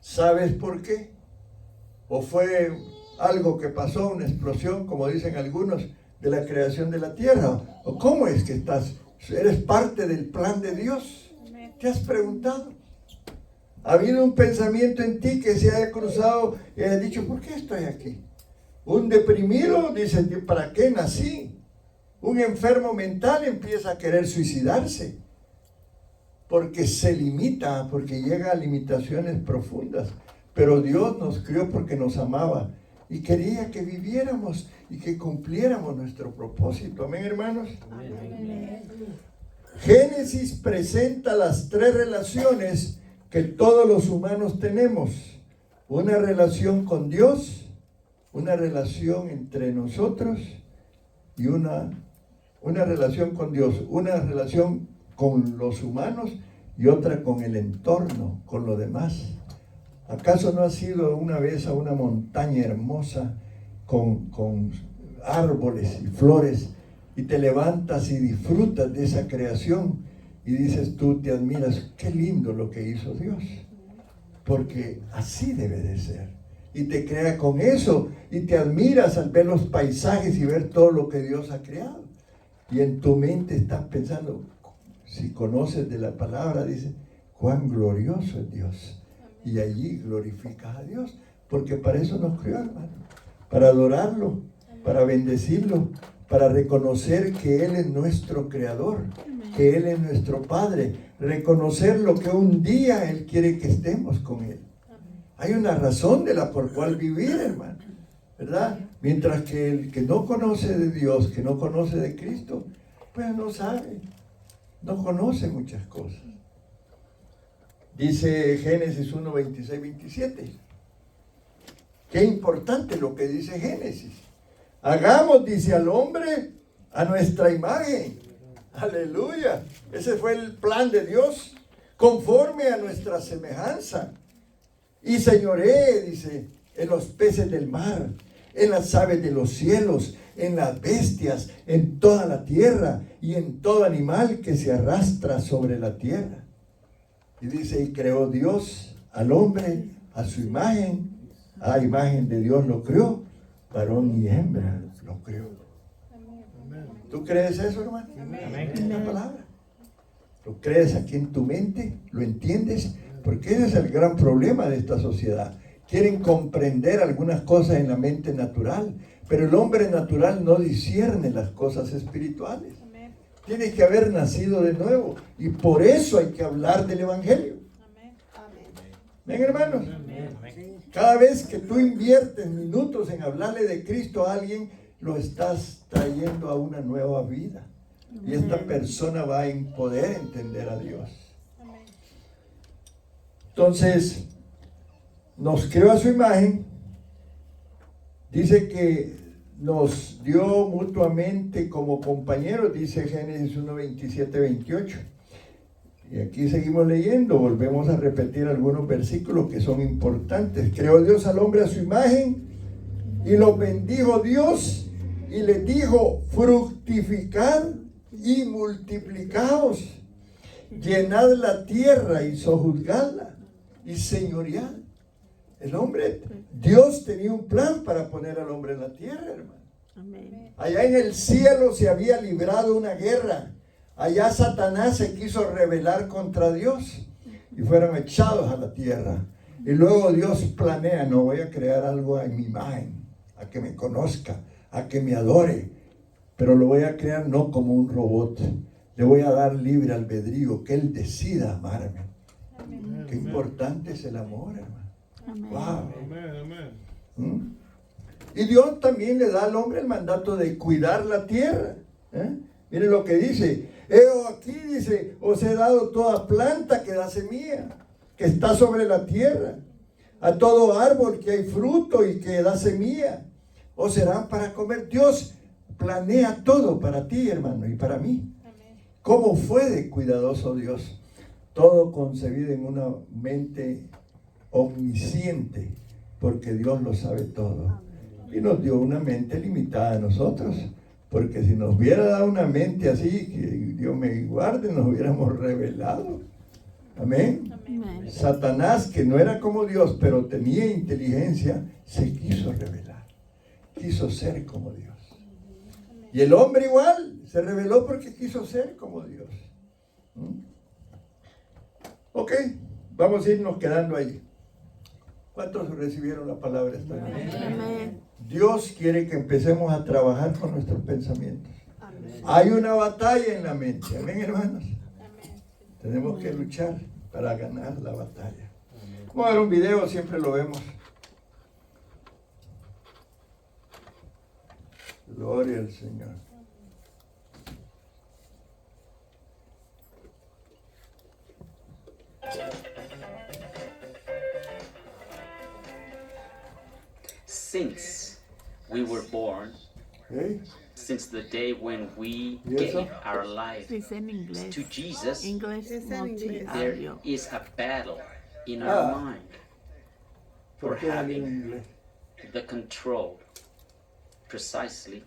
¿Sabes por qué? ¿O fue algo que pasó, una explosión, como dicen algunos, de la creación de la tierra? ¿O cómo es que estás? ¿Eres parte del plan de Dios? ¿Te has preguntado? ¿Ha habido un pensamiento en ti que se haya cruzado y haya dicho, ¿por qué estoy aquí? Un deprimido dice, ¿para qué nací? Un enfermo mental empieza a querer suicidarse porque se limita, porque llega a limitaciones profundas. Pero Dios nos crió porque nos amaba y quería que viviéramos y que cumpliéramos nuestro propósito. Amén, hermanos. Amén. Génesis presenta las 3 relaciones que todos los humanos tenemos. Una relación con Dios, una relación entre nosotros y una relación con Dios, una relación con los humanos y otra con el entorno, con lo demás. ¿Acaso no has ido una vez a una montaña hermosa con árboles y flores y te levantas y disfrutas de esa creación y dices tú, te admiras, qué lindo lo que hizo Dios? Porque así debe de ser. Y te crea con eso y te admiras al ver los paisajes y ver todo lo que Dios ha creado. Y en tu mente estás pensando, si conoces de la palabra, dice, cuán glorioso es Dios. Y allí glorificas a Dios, porque para eso nos creó, hermano, para adorarlo, para bendecirlo, para reconocer que Él es nuestro creador, que Él es nuestro Padre, reconocer lo que un día Él quiere que estemos con Él. Hay una razón de la por cual vivir, hermano, ¿verdad? Mientras que el que no conoce de Dios, que no conoce de Cristo, pues no sabe, no conoce muchas cosas. Dice Génesis 1, 26, 27. Qué importante lo que dice Génesis. Hagamos, dice, al hombre a nuestra imagen. Aleluya. Ese fue el plan de Dios. Conforme a nuestra semejanza. Y señoree, dice, en los peces del mar, en las aves de los cielos, en las bestias, en toda la tierra y en todo animal que se arrastra sobre la tierra. Y dice, y creó Dios al hombre a su imagen. A imagen de Dios lo creó. Varón y hembra lo creó. ¿Tú crees eso, hermano? Amén. Es la palabra. ¿Lo crees aquí en tu mente? ¿Lo entiendes? Porque ese es el gran problema de esta sociedad. Quieren comprender algunas cosas en la mente natural, pero el hombre natural no discierne las cosas espirituales. Amén. Tiene que haber nacido de nuevo y por eso hay que hablar del Evangelio. Amén. ¿Ven, hermanos? Cada vez que tú inviertes minutos en hablarle de Cristo a alguien, lo estás trayendo a una nueva vida. Y esta persona va a poder entender a Dios. Amén. Entonces, nos creó a su imagen. Dice que nos dio mutuamente como compañeros, dice Génesis 1, 27, 28. Y aquí seguimos leyendo, volvemos a repetir algunos versículos que son importantes. Creó Dios al hombre a su imagen y lo bendijo Dios y le dijo, fructificad y multiplicaos, llenad la tierra y sojuzgadla y señoread. El hombre, Dios tenía un plan para poner al hombre en la tierra, hermano. Amén. Allá en el cielo se había librado una guerra. Allá Satanás se quiso rebelar contra Dios y fueron echados a la tierra. Y luego Dios planea, no voy a crear algo en mi imagen, a que me conozca, a que me adore, pero lo voy a crear no como un robot. Le voy a dar libre albedrío, que Él decida amarme. Amén. Qué importante es el amor, hermano. Amén. Wow. ¿Mm? Y Dios también le da al hombre el mandato de cuidar la tierra. Miren lo que dice. Aquí dice, os he dado toda planta que da semilla, que está sobre la tierra, a todo árbol que hay fruto y que da semilla, os serán para comer. Dios planea todo para ti, hermano, y para mí. Amén. ¿Cómo fue de cuidadoso Dios? Todo concebido en una mente omnisciente, porque Dios lo sabe todo. Y nos dio una mente limitada a nosotros, porque si nos hubiera dado una mente así, que Dios me guarde, nos hubiéramos revelado. Amén. Amén. Satanás, que no era como Dios, pero tenía inteligencia, se quiso revelar. Quiso ser como Dios. Y el hombre igual, se reveló porque quiso ser como Dios. Ok, vamos a irnos quedando ahí. ¿Cuántos recibieron la palabra esta noche? Amén. Dios quiere que empecemos a trabajar con nuestros pensamientos. Amén. Hay una batalla en la mente, amén, hermanos. Amén. Tenemos que luchar para ganar la batalla. Vamos a ver un video, siempre lo vemos. Gloria al Señor. Since we were born, ¿Eh? since the day when we ¿Y eso? gave our life Dice en inglés. to Jesus, Inglés Es en inglés. there multi-audio. is a battle in our Ah. mind ¿Por for qué en having inglés? the control precisely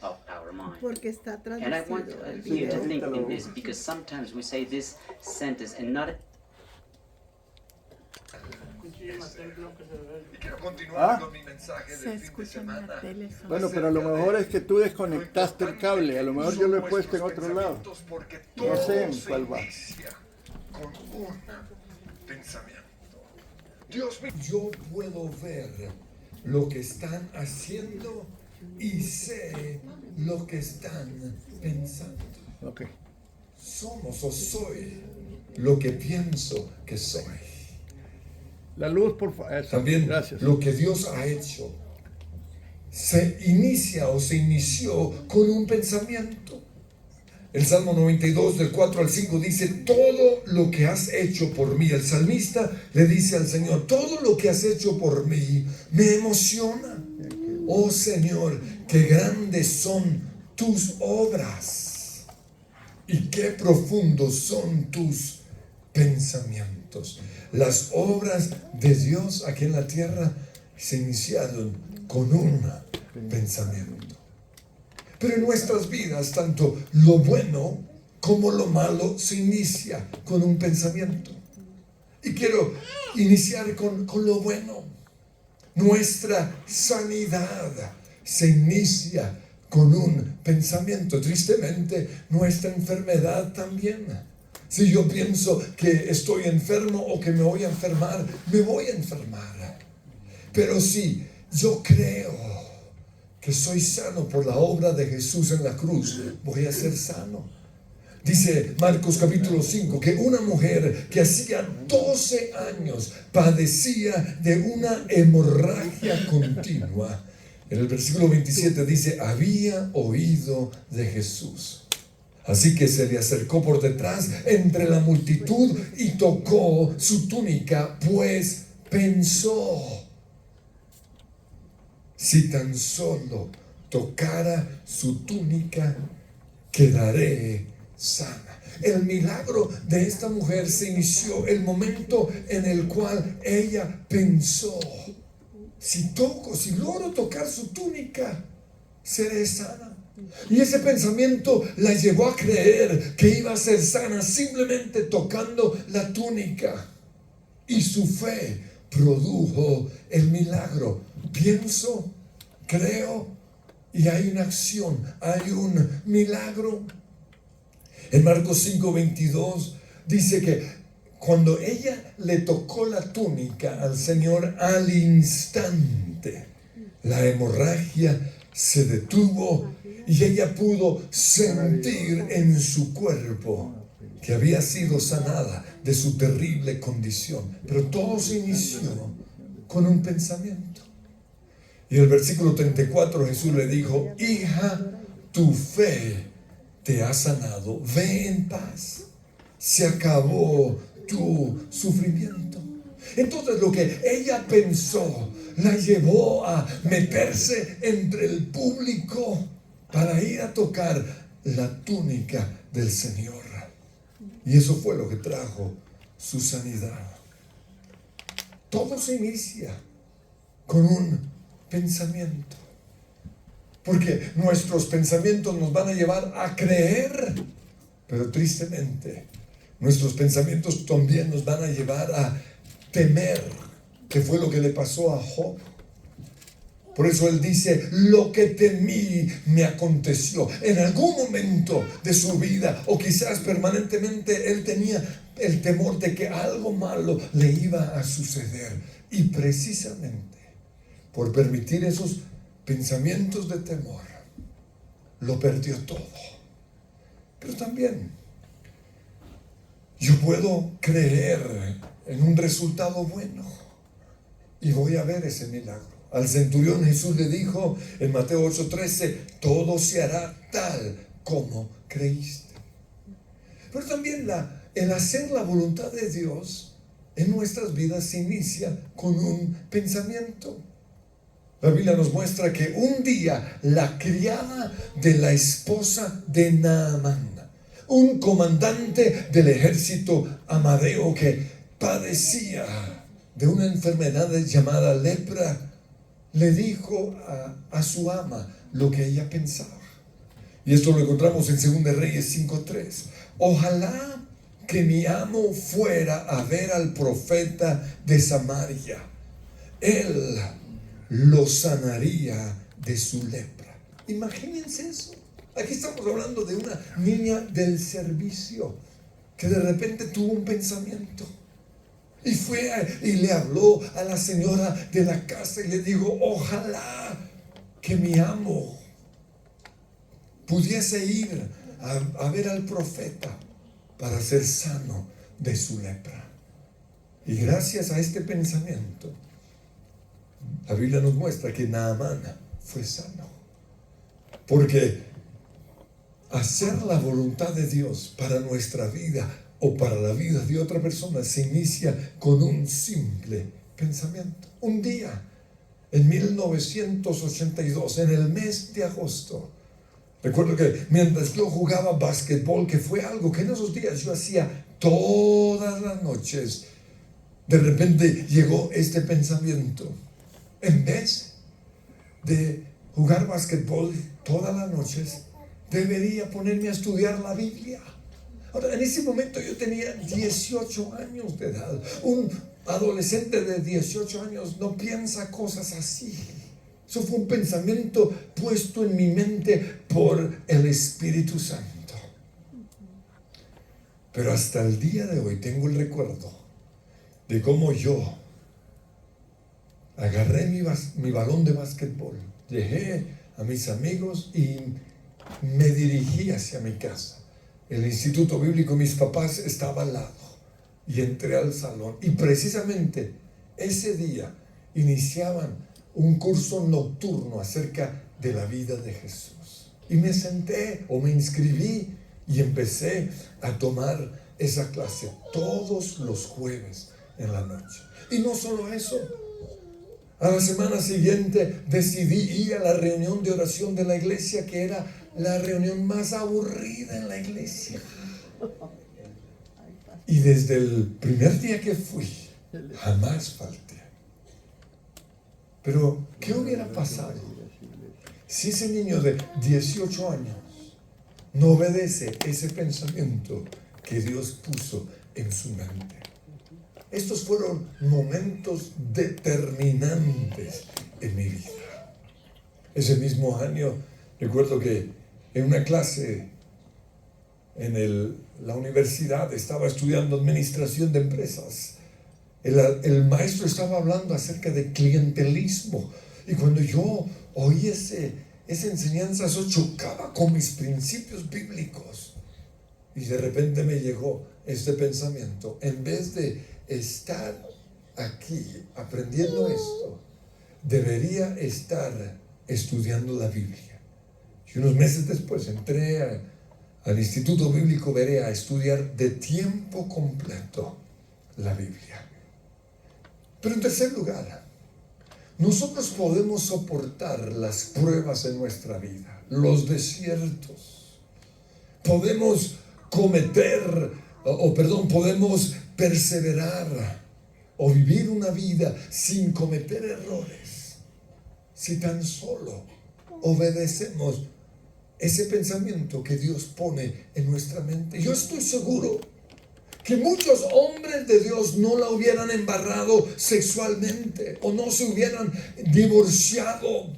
of our mind. Porque está And I want traducido el you to ahorita think lo in this, busco. because sometimes we say this sentence and not Y quiero continuar ¿Ah? con mi mensaje Se del fin de escucha en la semana. tele. Bueno, pero a lo mejor es que tú desconectaste el cable. A lo mejor yo lo he puesto en otro lado. Porque No todo sé en se cuál va. inicia con un pensamiento. Dios mío, yo puedo ver lo que están haciendo y sé lo que están pensando. Ok. Somos o soy lo que pienso que soy. La luz, por favor. También Gracias. lo que Dios ha hecho se inicia o se inició con un pensamiento. El Salmo 92 del 4 al 5 dice: todo lo que has hecho por mí. El salmista le dice al Señor: todo lo que has hecho por mí me emociona. Oh Señor, qué grandes son tus obras y qué profundos son tus pensamientos. Las obras de Dios aquí en la tierra se iniciaron con un pensamiento. Pero en nuestras vidas, tanto lo bueno como lo malo se inicia con un pensamiento. Y quiero iniciar con lo bueno. Nuestra sanidad se inicia con un pensamiento. Tristemente, nuestra enfermedad también. Si yo pienso que estoy enfermo o que me voy a enfermar, me voy a enfermar. Pero si yo creo que soy sano por la obra de Jesús en la cruz, voy a ser sano. Dice Marcos capítulo 5 que una mujer que hacía 12 años padecía de una hemorragia continua. En el versículo 27 dice: había oído de Jesús. Así que se le acercó por detrás entre la multitud y tocó su túnica, pues pensó: si tan solo tocara su túnica, quedaré sana. El milagro de esta mujer se inició el momento en el cual ella pensó: si logro tocar su túnica, seré sana. Y ese pensamiento la llevó a creer que iba a ser sana simplemente tocando la túnica. Y su fe produjo el milagro. Pienso, creo y hay una acción, hay un milagro. En Marcos 5:22 dice que cuando ella le tocó la túnica al Señor, al instante la hemorragia se detuvo y ella pudo sentir en su cuerpo que había sido sanada de su terrible condición. Pero todo se inició con un pensamiento. Y en el versículo 34 Jesús le dijo: hija, tu fe te ha sanado, ve en paz, se acabó tu sufrimiento. Entonces lo que ella pensó la llevó a meterse entre el público para ir a tocar la túnica del Señor. Y eso fue lo que trajo su sanidad. Todo se inicia con un pensamiento. Porque nuestros pensamientos nos van a llevar a creer, pero tristemente nuestros pensamientos también nos van a llevar a temer, que fue lo que le pasó a Job. Por eso él dice: lo que temí me aconteció. En algún momento de su vida, o quizás permanentemente, él tenía el temor de que algo malo le iba a suceder. Y precisamente por permitir esos pensamientos de temor, lo perdió todo. Pero también yo puedo creer en un resultado bueno y voy a ver ese milagro. Al centurión Jesús le dijo en Mateo 8:13, todo se hará tal como creíste. Pero también el hacer la voluntad de Dios en nuestras vidas se inicia con un pensamiento. La Biblia nos muestra que un día la criada de la esposa de Naamán, un comandante del ejército amadeo que padecía de una enfermedad llamada lepra, le dijo a su ama lo que ella pensaba. Y esto lo encontramos en 2 Reyes 5:3. Ojalá que mi amo fuera a ver al profeta de Samaria. Él lo sanaría de su lepra. Imagínense eso. Aquí estamos hablando de una niña del servicio que de repente tuvo un pensamiento. Y fue y le habló a la señora de la casa y le dijo, ojalá que mi amo pudiese ir a ver al profeta para ser sano de su lepra. Y gracias a este pensamiento, la Biblia nos muestra que Naamán fue sano. Porque hacer la voluntad de Dios para nuestra vida o para la vida de otra persona se inicia con un simple pensamiento. Un día, en 1982, en el mes de agosto, recuerdo que mientras yo jugaba básquetbol, que fue algo que en esos días yo hacía todas las noches, de repente llegó este pensamiento. En vez de jugar básquetbol todas las noches, debería ponerme a estudiar la Biblia. Ahora, en ese momento yo tenía 18 años de edad. Un adolescente de 18 años no piensa cosas así. Eso fue un pensamiento puesto en mi mente por el Espíritu Santo. Pero hasta el día de hoy tengo el recuerdo de cómo yo agarré mi balón de básquetbol, dejé a mis amigos y me dirigí hacia mi casa. El instituto bíblico, mis papás estaban al lado, y entré al salón. Y precisamente ese día iniciaban un curso nocturno acerca de la vida de Jesús. Y me senté o me inscribí y empecé a tomar esa clase todos los jueves en la noche. Y no solo eso. A la semana siguiente decidí ir a la reunión de oración de la iglesia, que era la reunión más aburrida en la iglesia. Y desde el primer día que fui, jamás falté. Pero, ¿qué hubiera pasado si ese niño de 18 años no obedece ese pensamiento que Dios puso en su mente? Estos fueron momentos determinantes en mi vida. Ese mismo año, recuerdo que en una clase en la universidad estaba estudiando administración de empresas. El maestro estaba hablando acerca de clientelismo. Y cuando yo oí esa enseñanza, eso chocaba con mis principios bíblicos. Y de repente me llegó este pensamiento: en vez de estar aquí aprendiendo esto, debería estar estudiando la Biblia. Y unos meses después entré al Instituto Bíblico Berea a estudiar de tiempo completo la Biblia. Pero en tercer lugar, nosotros podemos soportar las pruebas en nuestra vida, los desiertos. Podemos podemos perseverar o vivir una vida sin cometer errores, si tan solo obedecemos ese pensamiento que Dios pone en nuestra mente. Yo estoy seguro que muchos hombres de Dios no la hubieran embarrado sexualmente, o no se hubieran divorciado,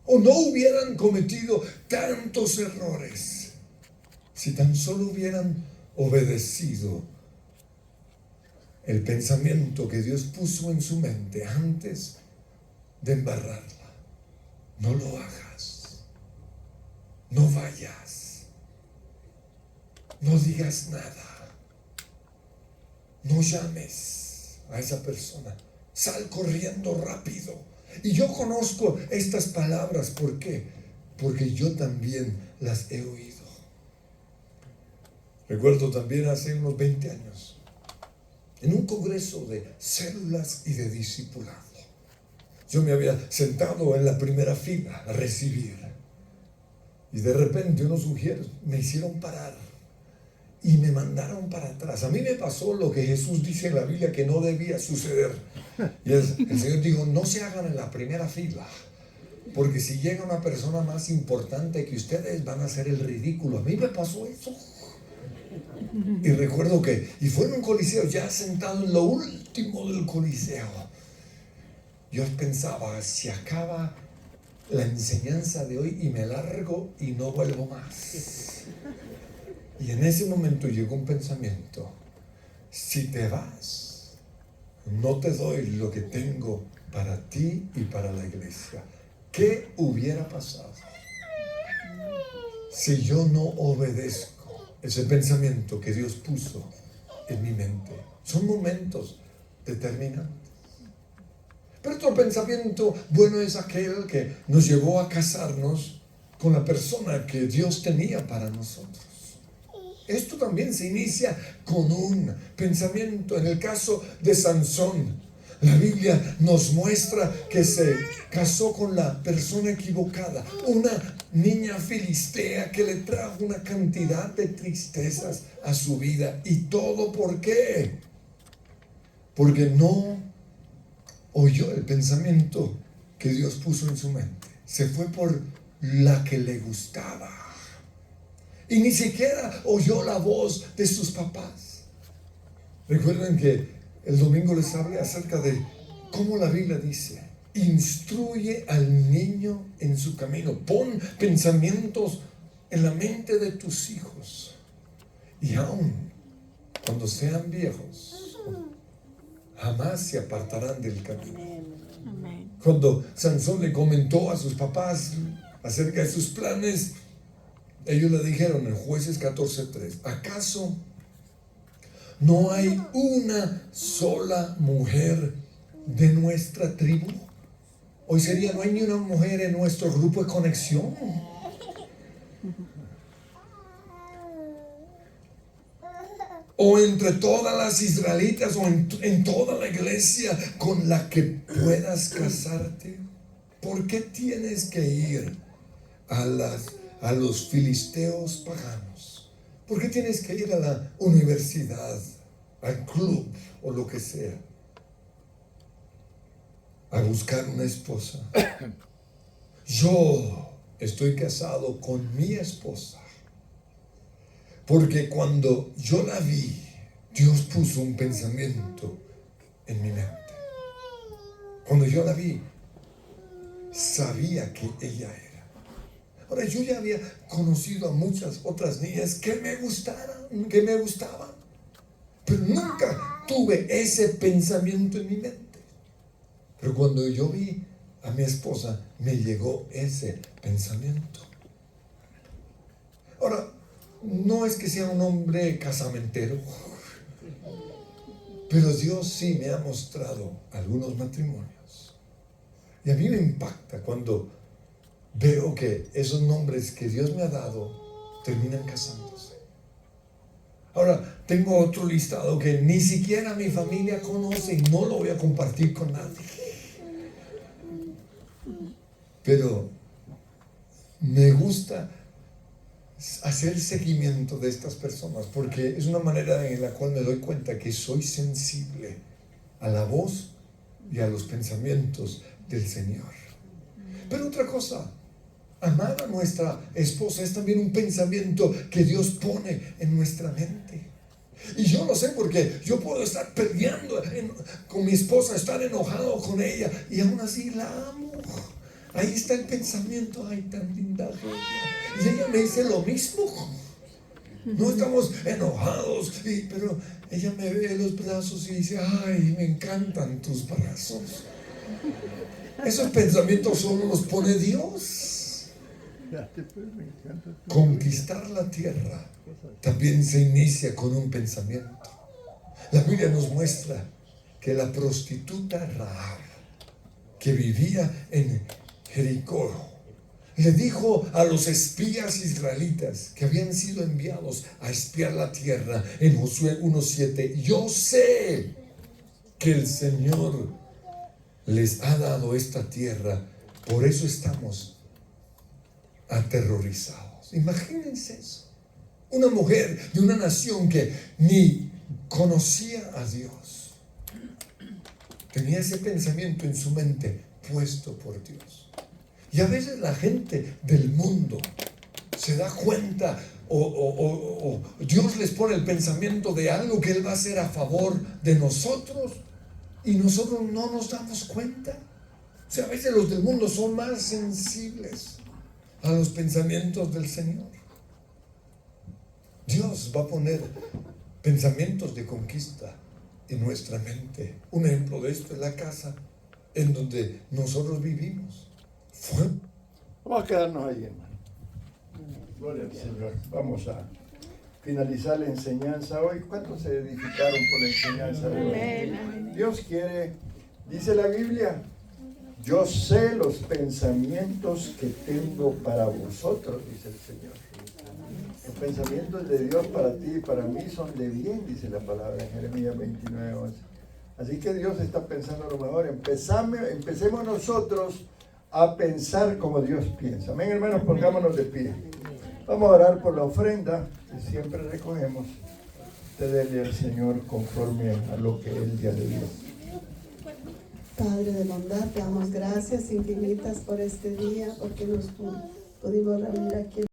o no hubieran cometido tantos errores, si tan solo hubieran obedecido el pensamiento que Dios puso en su mente antes de embarrarla. No lo hagas, no vayas, no digas nada, no llames a esa persona, sal corriendo rápido, Y yo conozco estas palabras. ¿Por qué? Porque yo también las he oído. Recuerdo también hace unos 20 años, en un congreso de células y de discipulado, yo me había sentado en la primera fila a recibir. Y de repente unos sugieres me hicieron parar y me mandaron para atrás. A mí me pasó lo que Jesús dice en la Biblia que no debía suceder. Y el Señor dijo, no se hagan en la primera fila, porque si llega una persona más importante que ustedes van a hacer el ridículo. A mí me pasó eso. Y recuerdo que, y fue en un coliseo, ya sentado en lo último del coliseo, yo pensaba, se acaba la enseñanza de hoy y me largo y no vuelvo más. Y en ese momento llegó un pensamiento: si te vas, no te doy lo que tengo para ti y para la iglesia. ¿Qué hubiera pasado si yo no obedezco ese pensamiento que Dios puso en mi mente? Son momentos determinantes. Pero otro pensamiento bueno es aquel que nos llevó a casarnos con la persona que Dios tenía para nosotros. Esto también se inicia con un pensamiento. En el caso de Sansón, la Biblia nos muestra que se casó con la persona equivocada, una niña filistea que le trajo una cantidad de tristezas a su vida. ¿Y todo por qué? Porque no oyó el pensamiento que Dios puso en su mente. Se fue por la que le gustaba. Y ni siquiera oyó la voz de sus papás. Recuerden que el domingo les hablé acerca de cómo la Biblia dice: instruye al niño en su camino. Pon pensamientos en la mente de tus hijos. Y aun cuando sean viejos, jamás se apartarán del camino. Cuando Sansón le comentó a sus papás acerca de sus planes, ellos le dijeron en Jueces 14:3: ¿acaso no hay una sola mujer de nuestra tribu? Hoy sería: no hay ni una mujer en nuestro grupo de conexión. O entre todas las israelitas, o en toda la iglesia con la que puedas casarte. ¿Por qué tienes que ir a los filisteos paganos? ¿Por qué tienes que ir a la universidad, al club o lo que sea, a buscar una esposa? Yo estoy casado con mi esposa porque cuando yo la vi, Dios puso un pensamiento en mi mente. Cuando yo la vi, sabía que ella era. Ahora, yo ya había conocido a muchas otras niñas que me gustaban, pero nunca tuve ese pensamiento en mi mente. Pero cuando yo vi a mi esposa, me llegó ese pensamiento. Ahora, no es que sea un hombre casamentero, pero Dios sí me ha mostrado algunos matrimonios. Y a mí me impacta cuando veo que esos nombres que Dios me ha dado terminan casándose. Ahora, tengo otro listado que ni siquiera mi familia conoce y no lo voy a compartir con nadie. Pero me gusta hacer seguimiento de estas personas porque es una manera en la cual me doy cuenta que soy sensible a la voz y a los pensamientos del Señor. Pero otra cosa, amar a nuestra esposa es también un pensamiento que Dios pone en nuestra mente. Y yo lo sé porque yo puedo estar peleando con mi esposa, estar enojado con ella y aún así la amo. Ahí está el pensamiento: ay, tan linda ella. Y ella me dice lo mismo. No estamos enojados, pero ella me ve los brazos y dice: ay, me encantan tus brazos. Esos pensamientos solo los pone Dios. Conquistar la tierra también se inicia con un pensamiento. La Biblia nos muestra que la prostituta Rahab que vivía en Jericó, le dijo a los espías israelitas que habían sido enviados a espiar la tierra en Josué 1:7, yo sé que el Señor les ha dado esta tierra, por eso estamos aterrorizados. Imagínense eso. Una mujer de una nación que ni conocía a Dios tenía ese pensamiento en su mente puesto por Dios. Y a veces la gente del mundo se da cuenta o Dios les pone el pensamiento de algo que Él va a hacer a favor de nosotros y nosotros no nos damos cuenta. O sea, a veces los del mundo son más sensibles a los pensamientos del Señor. Dios va a poner pensamientos de conquista en nuestra mente. Un ejemplo de esto es la casa en donde nosotros vivimos. Vamos a quedarnos ahí, hermano. Gloria al Señor. Vamos a finalizar la enseñanza hoy. ¿Cuántos se edificaron por la enseñanza de hoy? Dios quiere, dice la Biblia, yo sé los pensamientos que tengo para vosotros, dice el Señor. Los pensamientos de Dios para ti y para mí son de bien, dice la palabra en Jeremías 29:11. Así que Dios está pensando lo mejor. Empecemos nosotros a pensar como Dios piensa. Amén, hermanos, pongámonos de pie. Vamos a orar por la ofrenda que siempre recogemos. Usted dele al Señor conforme a lo que Él ya le dio. Padre de bondad, te damos gracias infinitas por este día, porque nos pudimos reunir aquí.